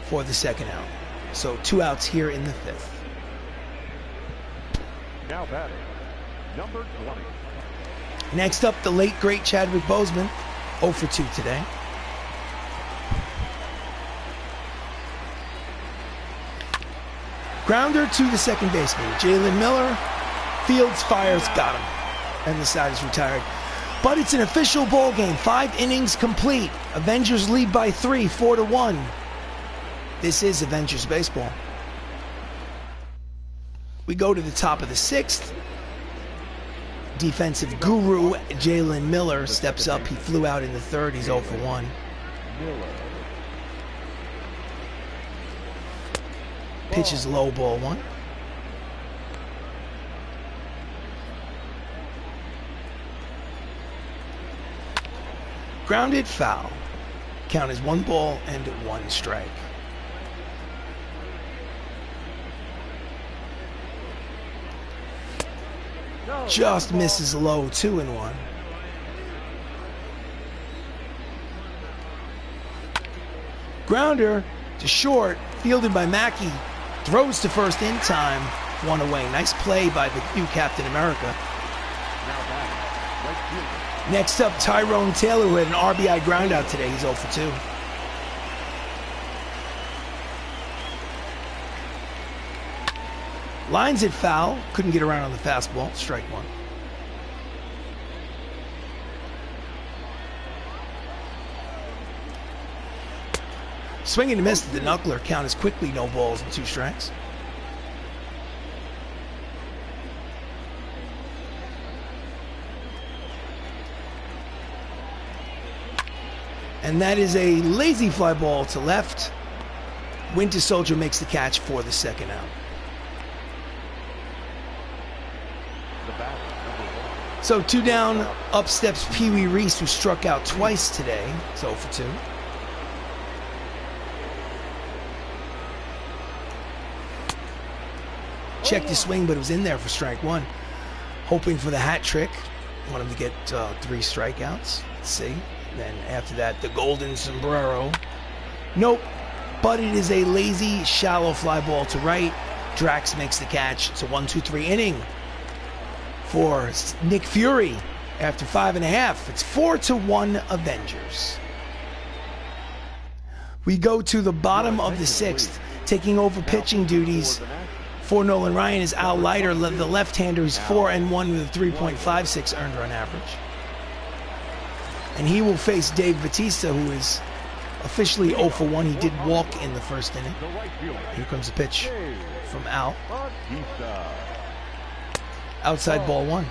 for the 2nd out. So 2 outs here in the 5th. Now batting, number 20. Next up, the late, great Chadwick Boseman, 0 for 2 today. Grounder to the 2nd baseman, Jalen Miller. Fields fires, got him. And the side is retired. But it's an official ball game. 5 innings complete. Avengers lead by 3, 4-1. This is Avengers baseball. We go to the top of the 6th. Defensive guru Jalen Miller steps up. He flew out in the 3rd. He's 0 for 1. Pitch is low, ball one. Grounded, foul. Count is 1 ball and 1 strike. Just misses low, 2-1. Grounder to short, fielded by Mackey. Throws to first in time, 1 away. Nice play by the new Captain America. Next up, Tyrone Taylor, who had an RBI groundout today. He's 0 for 2. Lines it foul. Couldn't get around on the fastball. Strike 1. Swinging and miss at the knuckler. Count is quickly no balls and 2 strikes. And that is a lazy fly ball to left. Winter Soldier makes the catch for the 2nd out. So 2 down, up steps Pee Wee Reese, who struck out twice today. It's 0 for 2. Checked his swing, but it was in there for strike 1. Hoping for the hat trick. Want him to get 3 strikeouts. Let's see. Then after that, the golden sombrero. Nope. But it is a lazy, shallow fly ball to right. Drax makes the catch. It's a 1-2-3 inning for Nick Fury after 5.5. It's 4-1 Avengers. We go to the bottom of the 6th. Taking over pitching duties for Nolan Ryan is Al Leiter, the left-hander, who's 4-1 with a 3.56 earned run average. And he will face Dave Bautista, who is officially 0 for 1. He did walk in the first inning. Here comes the pitch from Al. Outside ball 1.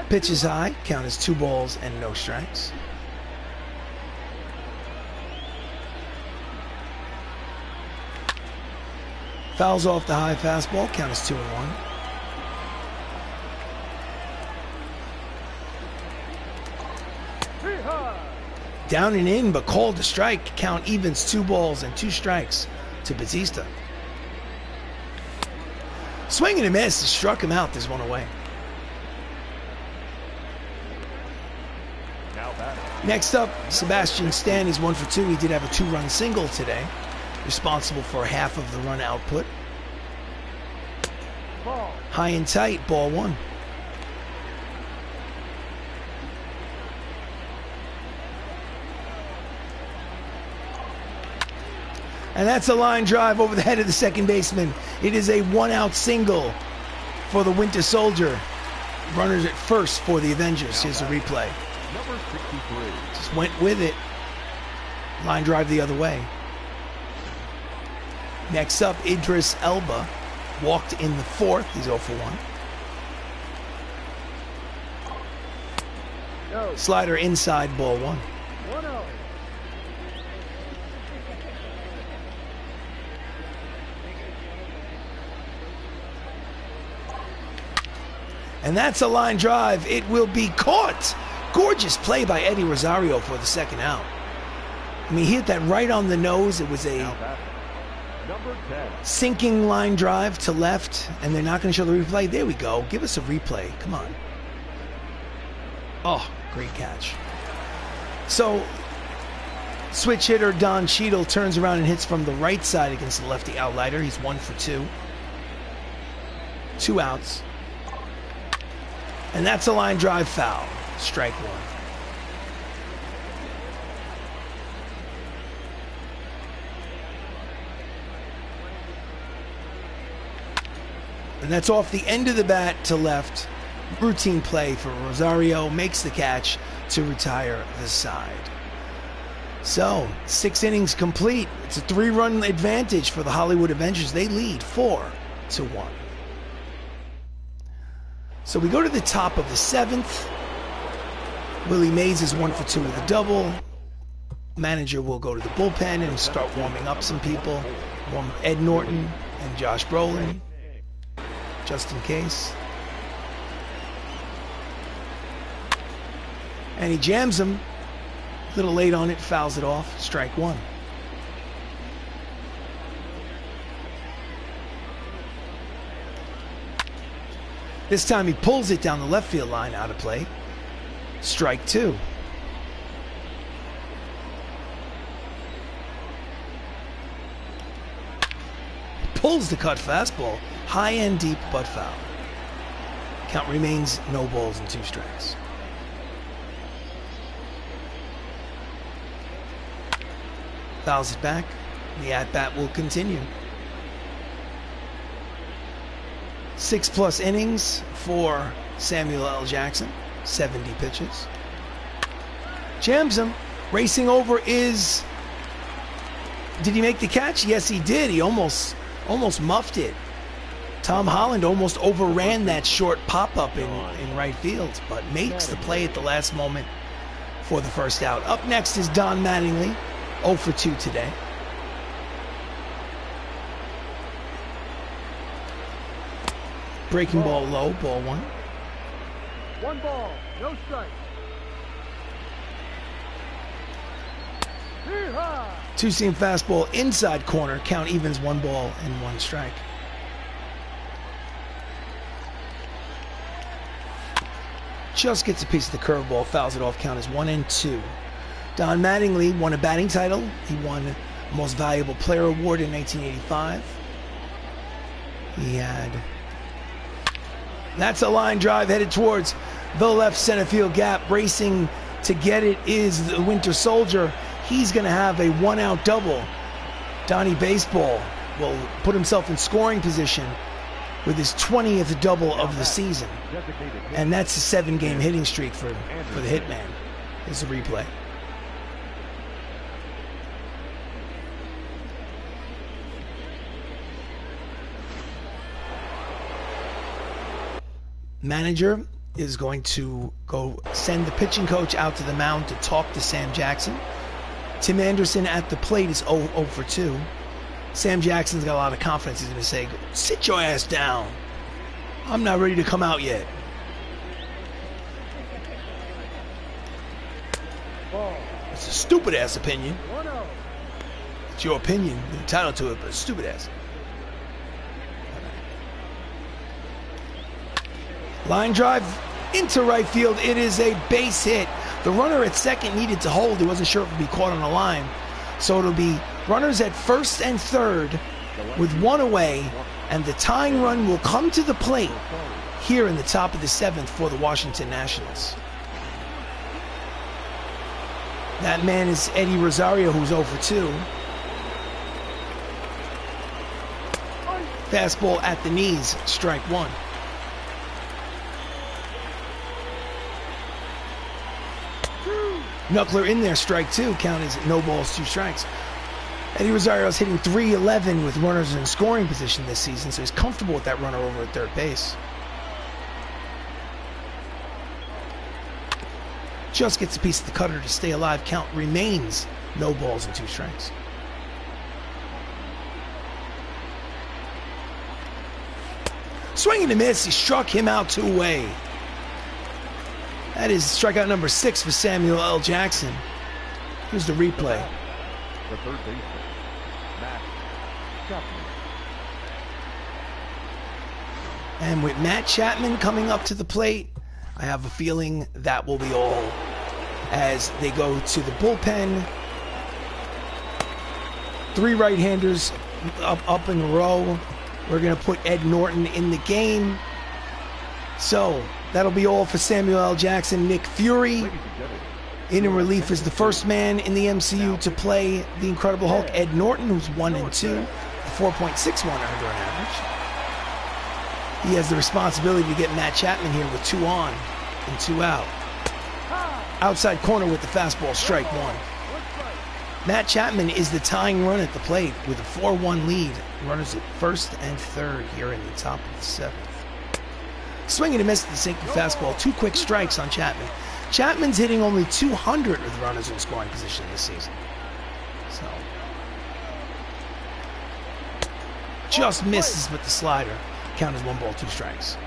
Pitch is high. Count is 2 balls and no strikes. Fouls off the high fastball. Count is 2-1. Down and in, but called a strike. Count evens 2 balls and 2 strikes to Batista. Swing and a miss. Struck him out. There's 1 away. Next up, Sebastian Stan. He's 1 for 2. He did have a 2-run single today, responsible for half of the run output. High and tight, ball 1. And that's a line drive over the head of the second baseman. It is a 1-out single for the Winter Soldier. Runners at first for the Avengers. Here's a replay. Number 63. Just went with it. Line drive the other way. Next up, Idris Elba walked in the 4th. He's 0 for 1. Slider inside, ball 1. 1-0. And that's a line drive. It will be caught. Gorgeous play by Eddie Rosario for the 2nd out. I mean, he hit that right on the nose. It was a Number 10. sinking line drive to left, and they're not going to show the replay. There we go. Give us a replay. Come on. Oh, great catch. So, switch hitter Don Cheadle turns around and hits from the right side against the lefty Al Leiter. He's 1 for 2. 2 outs. And that's a line drive foul. Strike 1. And that's off the end of the bat to left. Routine play for Rosario. Makes the catch to retire the side. So, 6 innings complete. It's a 3-run advantage for the Hollywood Avengers. They lead 4-1. So we go to the top of the 7th. Willie Mays is 1 for 2 with a double. Manager will go to the bullpen and start warming up some people. Warm Ed Norton and Josh Brolin, just in case. And he jams him. A little late on it, fouls it off. Strike 1. This time he pulls it down the left field line, out of play. Strike 2. Pulls the cut fastball. High and deep, but foul. Count remains no balls and 2 strikes. Fouls it back. The at-bat will continue. 6+ innings for Samuel L. Jackson. 70 pitches. Jams him. Racing over is... Did he make the catch? Yes, he did. He almost muffed it. Tom Holland almost overran that short pop-up in right field, but makes the play at the last moment for the first out. Up next is Don Mattingly, 0 for 2 today. Breaking ball low, ball 1. 1 ball, no strike. Yeehaw! Two-seam fastball inside corner. Count evens 1 ball and 1 strike. Just gets a piece of the curveball, fouls it off. Count is 1 and 2. Don Mattingly won a batting title. He won Most Valuable Player Award in 1985. He had... That's a line drive headed towards the left center field gap. Racing to get it is the Winter Soldier. He's going to have a 1-out double. Donnie Baseball will put himself in scoring position with his 20th double of the season. And that's a 7-game hitting streak for the Hitman. Here's a replay. Manager is going to go send the pitching coach out to the mound to talk to Sam Jackson. Tim Anderson at the plate is 0 for 2. Sam Jackson's got a lot of confidence. He's going to say, sit your ass down. I'm not ready to come out yet. It's a stupid ass opinion. It's your opinion. You're entitled to it, but it's stupid ass. Line drive into right field. It is a base hit. The runner at second needed to hold. He wasn't sure if it would be caught on the line. So it'll be runners at first and third with 1 away, and the tying run will come to the plate here in the top of the 7th for the Washington Nationals. That man is Eddie Rosario, who's 0 for 2. Fastball at the knees, strike 1. Knuckler in there, strike 2. Count is no balls, 2 strikes. Eddie Rosario is hitting .311 with runners in scoring position this season, so he's comfortable with that runner over at third base. Just gets a piece of the cutter to stay alive. Count remains no balls and 2 strikes. Swing and a miss. He struck him out 2 away. That is strikeout number 6 for Samuel L. Jackson. Here's the replay. The third baseman, Matt Chapman. And with Matt Chapman coming up to the plate, I have a feeling that will be all as they go to the bullpen. 3 right-handers up in a row. We're going to put Ed Norton in the game. So that'll be all for Samuel L. Jackson. Nick Fury in relief is the first man in the MCU to play the Incredible Hulk. Ed Norton, who's 1 and 2, 4.61 earned run average. He has the responsibility to get Matt Chapman here with 2 on and 2 out. Outside corner with the fastball, strike 1. Matt Chapman is the tying run at the plate with a 4-1 lead. Runners at first and third here in the top of the 7th. Swing and a miss at the sinking fastball. 2 quick strikes on Chapman. Chapman's hitting only 200 with runners in scoring position this season. So, just misses with the slider. Count as 1 ball, 2 strikes.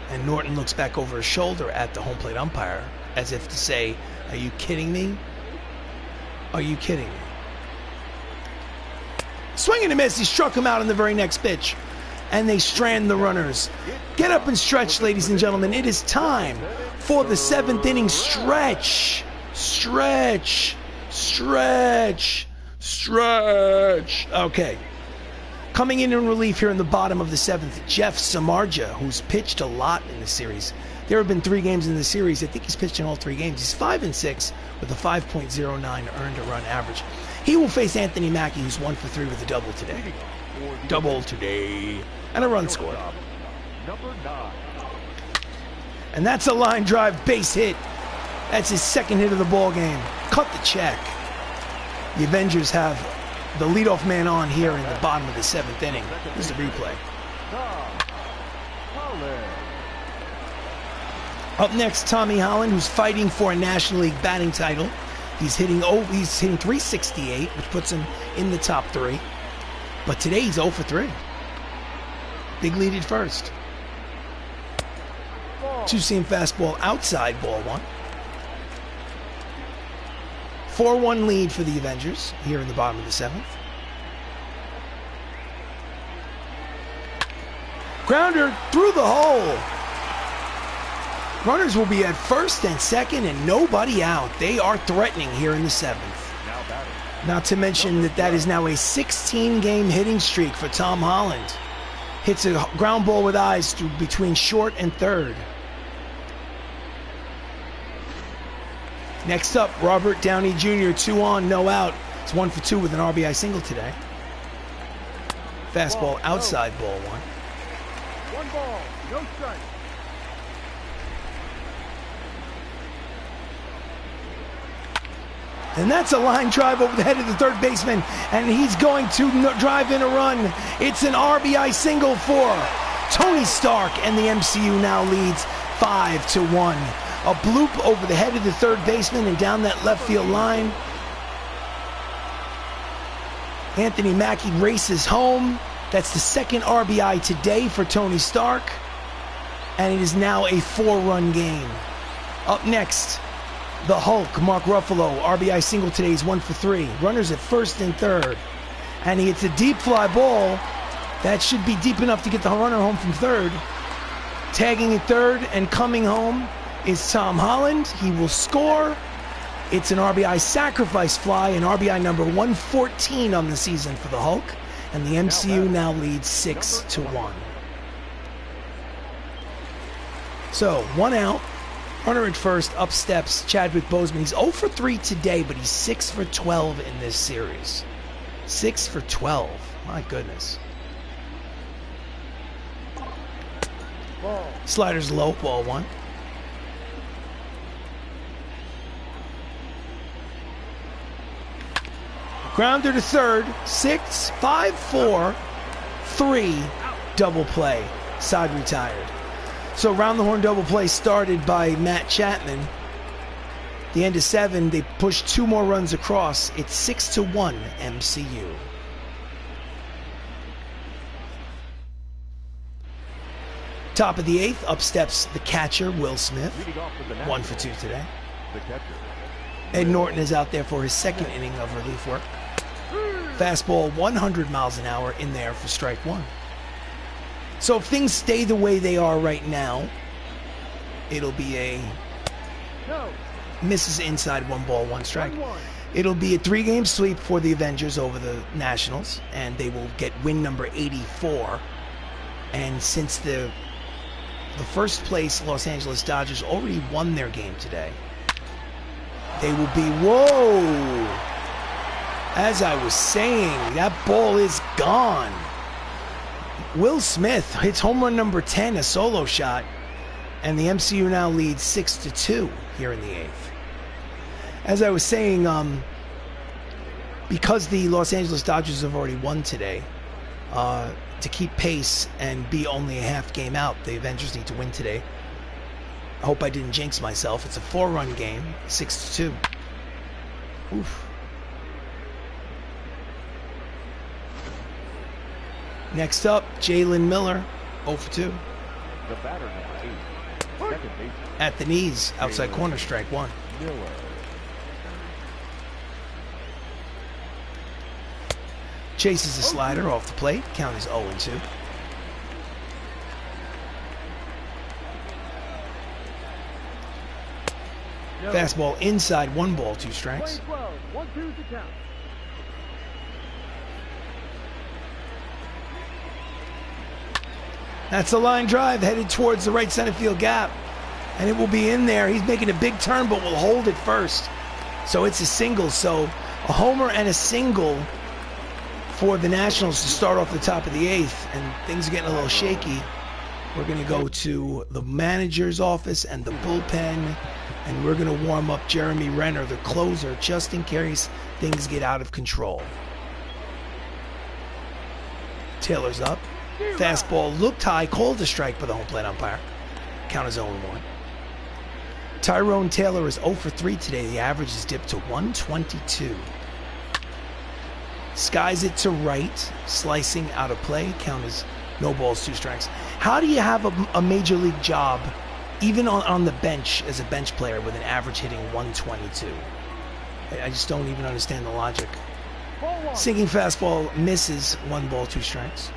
And Norton looks back over his shoulder at the home plate umpire as if to say, are you kidding me? Are you kidding me? Swing and a miss. He struck him out on the very next pitch. And they strand the runners. Get up and stretch, ladies and gentlemen. It is time for the 7th inning stretch. Stretch. Stretch. Stretch. Okay. Coming in relief here in the bottom of the 7th, Jeff Samardzija, who's pitched a lot in the series. There have been 3 games in the series. I think he's pitched in all 3 games. He's 5-6 with a 5.09 earned a run average. He will face Anthony Mackie, who's 1 for 3 with a double today. Double today. And a run scored. And that's a line drive base hit. That's his 2nd hit of the ball game. Cut the check. The Avengers have the leadoff man on here in the bottom of the 7th inning. This is a replay. Up next, Tommy Holland, who's fighting for a National League batting title. He's hitting 368, which puts him in the top 3. But today he's 0 for 3. Big lead at first. 2-seam fastball outside, ball 1. 4-1 lead for the Avengers here in the bottom of the 7th. Grounder through the hole. Runners will be at first and second and nobody out. They are threatening here in the 7th. Not to mention that is now a 16-game hitting streak for Tom Holland. Hits a ground ball with eyes through between short and third. Next up, Robert Downey Jr., 2 on, no out. It's 1 for 2 with an RBI single today. Fastball outside, ball 1. 1 ball, no strike. And that's a line drive over the head of the third baseman, and he's going to drive in a run. It's an RBI single for Tony Stark, and the MCU now leads 5-1. A bloop over the head of the third baseman and down that left field line. Anthony Mackie races home. That's the 2nd RBI today for Tony Stark, and it is now a 4-run game. Up next, the Hulk, Mark Ruffalo, RBI single today is 1 for 3. Runners at first and third. And he hits a deep fly ball. That should be deep enough to get the runner home from third. Tagging at third and coming home is Tom Holland. He will score. It's an RBI sacrifice fly, and RBI number 114 on the season for the Hulk. And the MCU now leads 6-1. So, 1 out. Runner at first, up steps Chadwick Boseman. He's 0 for 3 today, but he's 6 for 12 in this series. 6 for 12. My goodness. Sliders low, ball 1. Grounder to third, 6, 5, 4, 3, double play. Side retired. So round the horn double play started by Matt Chapman. The end of 7, they pushed 2 more runs across. It's 6-1 MCU. Top of the 8th, up steps the catcher, Will Smith. 1 for 2 today. Ed Norton is out there for his 2nd inning of relief work. Fastball 100 miles an hour in there for strike 1. So if things stay the way they are right now, it'll be a misses inside, 1 ball, 1 strike. It'll be a 3-game sweep for the Avengers over the Nationals, and they will get win number 84. And since the first place Los Angeles Dodgers already won their game today, they will be, whoa! As I was saying, that ball is gone. Will Smith hits home run number 10, a solo shot, and the MCU now leads 6-2 here in the 8th. As I was saying, because the Los Angeles Dodgers have already won today, to keep pace and be only a half game out, the Avengers need to win today. I hope I didn't jinx myself. It's a 4-run game, 6-2. Oof. Next up, Jalen Miller, 0 for 2. The batter number 8, second baseman. At the knees, outside corner, strike 1. Miller. Chases a slider off the plate. Count is 0 and 2. No. Fastball inside, 1 ball, 2 strikes. Play 12, 1-2 to count. That's a line drive headed towards the right center field gap. And it will be in there. He's making a big turn, but will hold it first. So it's a single. So a homer and a single for the Nationals to start off the top of the 8th. And things are getting a little shaky. We're going to go to the manager's office and the bullpen. And we're going to warm up Jeremy Renner, the closer, just in case things get out of control. Taylor's up. Fastball looked high, called a strike by the home plate umpire. Count is 0-1. Tyrone Taylor is 0 for 3 today. The average is dipped to 122. Skies it to right, slicing out of play. Count is no balls, 2 strikes. How do you have a major league job, even on the bench as a bench player, with an average hitting 122? I just don't even understand the logic. Sinking fastball misses, 1 ball, 2 strikes.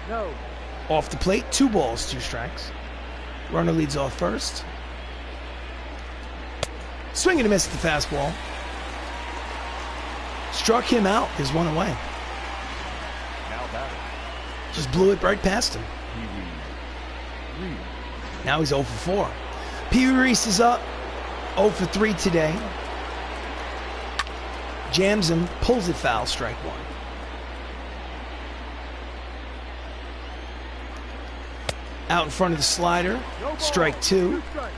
No. Off the plate, 2 balls, 2 strikes. Runner leads off first. Swing and a miss at the fastball. Struck him out. There's 1 away. Now batting. Just blew it right past him. Pee-wee Reese. Now he's 0 for 4. Pee Wee Reese is up, 0 for 3 today. Jams him, pulls it foul, strike 1. Out in front of the slider, strike 2. Strike.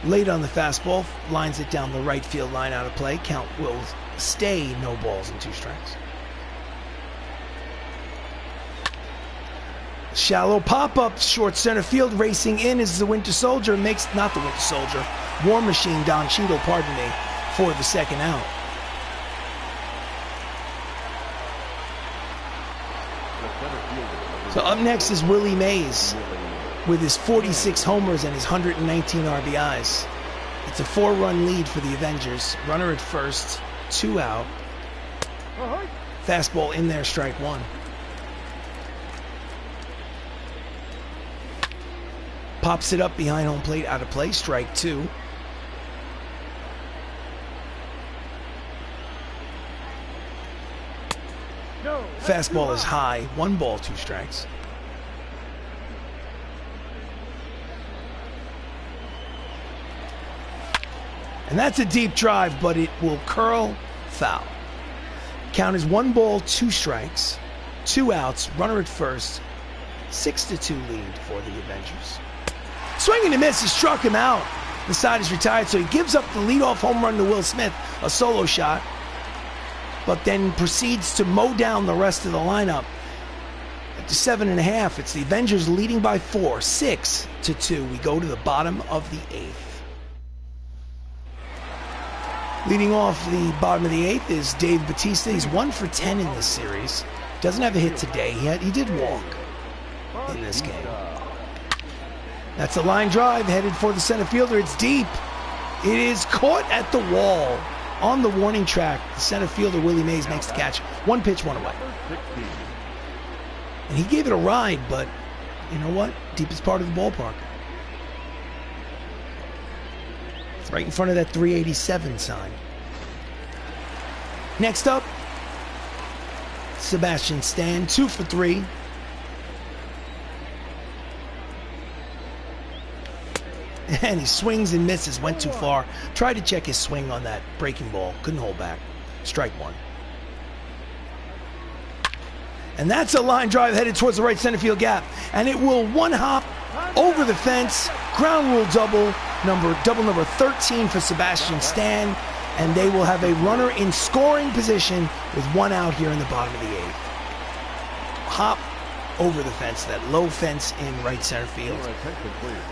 Late on the fastball, lines it down the right field line out of play. Count will stay no balls and 2 strikes. Shallow pop-up, short center field, racing in is the Winter Soldier. Makes, not the Winter Soldier, War Machine Don Cheadle, pardon me, for the second out. So up next is Willie Mays with his 46 homers and his 119 RBIs. It's a 4-run lead for the Avengers. Runner at first, 2 out. Fastball in there, strike 1. Pops it up behind home plate, out of play, strike 2. No. Fastball is high, 1 ball, 2 strikes. And that's a deep drive, but it will curl foul. Count is 1 ball, 2 strikes, 2 outs, runner at first, 6-2 lead for the Avengers. Swing and a miss, he struck him out. The side is retired, so he gives up the leadoff home run to Will Smith, a solo shot, but then proceeds to mow down the rest of the lineup. At the 7.5, it's the Avengers leading by 4, 6-2. We go to the bottom of the 8th. Leading off the bottom of the 8th is Dave Bautista. He's 1 for 10 in this series. Doesn't have a hit today. He did walk in this game. That's a line drive headed for the center fielder. It's deep. It is caught at the wall on the warning track. The center fielder, Willie Mays, makes the catch. 1 pitch, 1 away. And he gave it a ride, but you know what? Deepest part of the ballpark. It's right in front of that 387 sign. Next up, Sebastian Stan, 2 for 3. And he swings and misses, went too far. Tried to check his swing on that breaking ball. Couldn't hold back. Strike 1. And that's a line drive headed towards the right center field gap. And it will 1-hop over the fence. Ground rule double number 13 for Sebastian Stan. And they will have a runner in scoring position with 1 out here in the bottom of the 8th. hop over the fence, that low fence in right center field.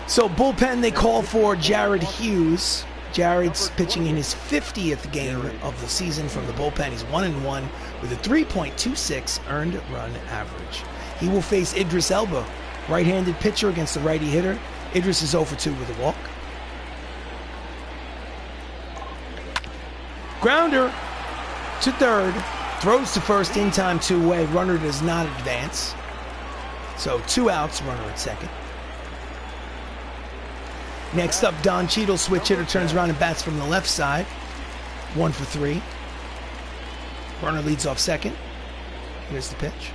So bullpen, they call for Jared Hughes. Jared's pitching in his 50th game of the season from the bullpen. He's 1-1 with a 3.26 earned run average. He will face Idris Elba, right-handed pitcher against the righty hitter. Idris is 0 for 2 with a walk. Grounder to third, throws to first, in time, 2 away. Runner does not advance. So 2 outs, runner at second. Next up, Don Cheadle, switch hitter, turns around and bats from the left side. 1 for 3. Runner leads off second. Here's the pitch.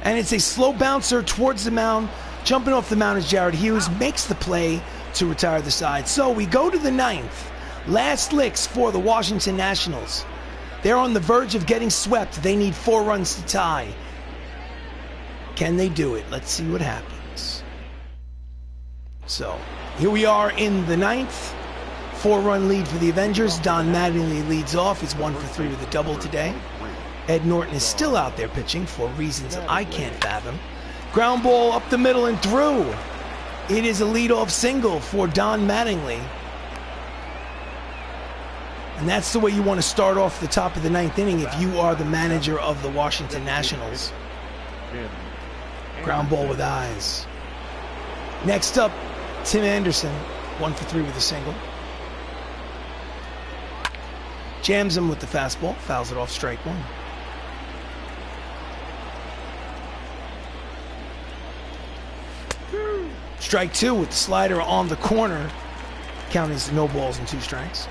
And it's a slow bouncer towards the mound. Jumping off the mound is Jared Hughes, makes the play to retire the side. So we go to the 9th. Last licks for the Washington Nationals. They're on the verge of getting swept. They need 4 runs to tie. Can they do it? Let's see what happens. So here we are in the 9th. 4-run lead for the Avengers. Don Mattingly leads off. He's 1 for 3 with a double today. Ed Norton is still out there pitching for reasons I can't fathom. Ground ball up the middle and through. It is a leadoff single for Don Mattingly. And that's the way you want to start off the top of the 9th inning if you are the manager of the Washington Nationals. Ground ball with eyes. Next up, Tim Anderson, 1 for 3 with a single. Jams him with the fastball, fouls it off, strike 1. Strike 2 with the slider on the corner. Count is no balls and 2 strikes.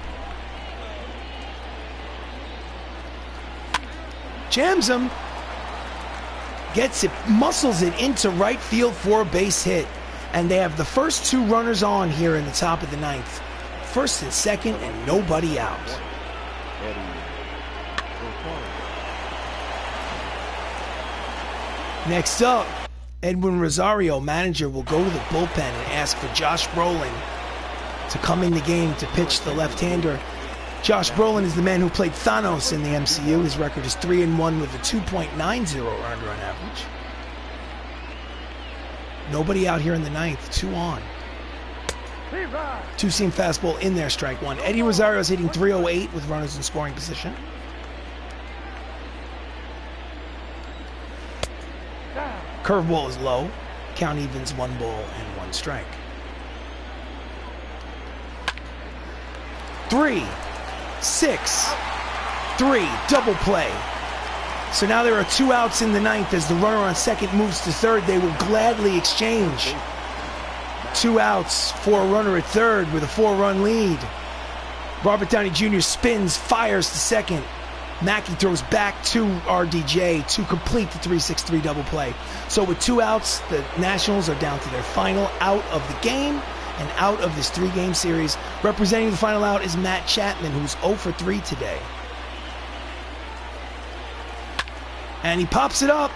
Jams him. Gets it, muscles it into right field for a base hit. And they have the first 2 runners on here in the top of the 9th. First and second and nobody out. Next up, Edwin Rosario, manager, will go to the bullpen and ask for Josh Brolin to come in the game to pitch the left-hander. Josh Brolin is the man who played Thanos in the MCU. His record is 3-1 with a 2.90 earned run average. Nobody out here in the 9th, 2 on. 2-seam fastball in there, strike 1. Eddie Rosario is hitting .308 with runners in scoring position. Curveball is low. Count evens, 1 ball and 1 strike. 3, 6, 3, double play. So now there are 2 outs in the 9th. As the runner on second moves to third, they will gladly exchange. 2 outs for a runner at third with a 4-run lead. Robert Downey Jr. spins, fires to second. Mackey throws back to RDJ to complete the 3-6-3 double play. So with 2 outs, the Nationals are down to their final out of the game and out of this 3-game series. Representing the final out is Matt Chapman, who's 0 for 3 today. And he pops it up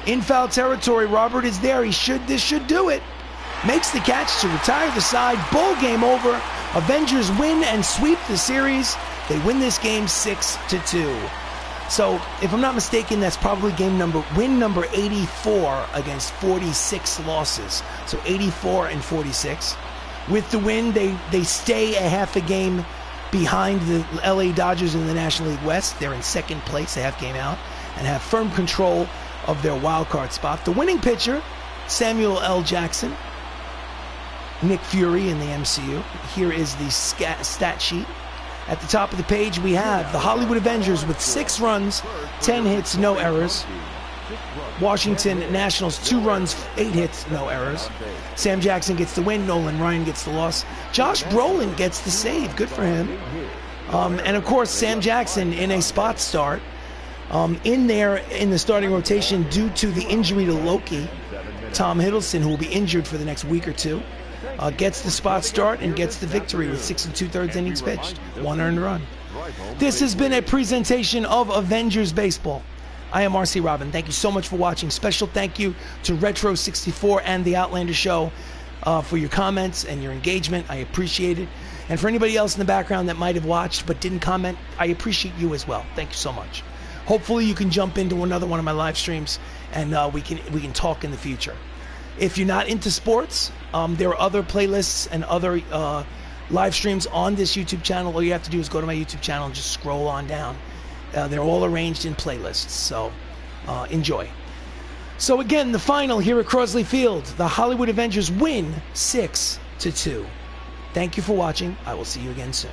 in foul territory. Robert is there. This should do it. Makes the catch to retire the side. Ball game over. Avengers win and sweep the series. They win this game 6-2. So, if I'm not mistaken, that's probably win number 84 against 46 losses. So 84 and 46. With the win, they stay a half a game behind the LA Dodgers in the National League West. They're in second place, a half game out, and have firm control of their wild card spot. The winning pitcher, Samuel L. Jackson, Nick Fury in the MCU. Here is the stat sheet. At the top of the page, we have the Hollywood Avengers with 6 runs, 10 hits, no errors. Washington Nationals, 2 runs, 8 hits, no errors. Sam Jackson gets the win. Nolan Ryan gets the loss. Josh Brolin gets the save. Good for him. And, of course, Sam Jackson in a spot start. In there in the starting rotation due to the injury to Loki. Tom Hiddleston, who will be injured for the next week or 2. Gets the spot start and gets the victory with 6 2/3 innings pitched. 1 earned run. This has been a presentation of Avengers Baseball. I am RC Robbin. Thank you so much for watching. Special thank you to Retro64 and The Outlander Show for your comments and your engagement. I appreciate it. And for anybody else in the background that might have watched but didn't comment, I appreciate you as well. Thank you so much. Hopefully you can jump into another one of my live streams and we can talk in the future. If you're not into sports, there are other playlists and other live streams on this YouTube channel. All you have to do is go to my YouTube channel and just scroll on down. They're all arranged in playlists, so enjoy. So again, the final here at Crosley Field, the Hollywood Avengers win 6-2. Thank you for watching. I will see you again soon.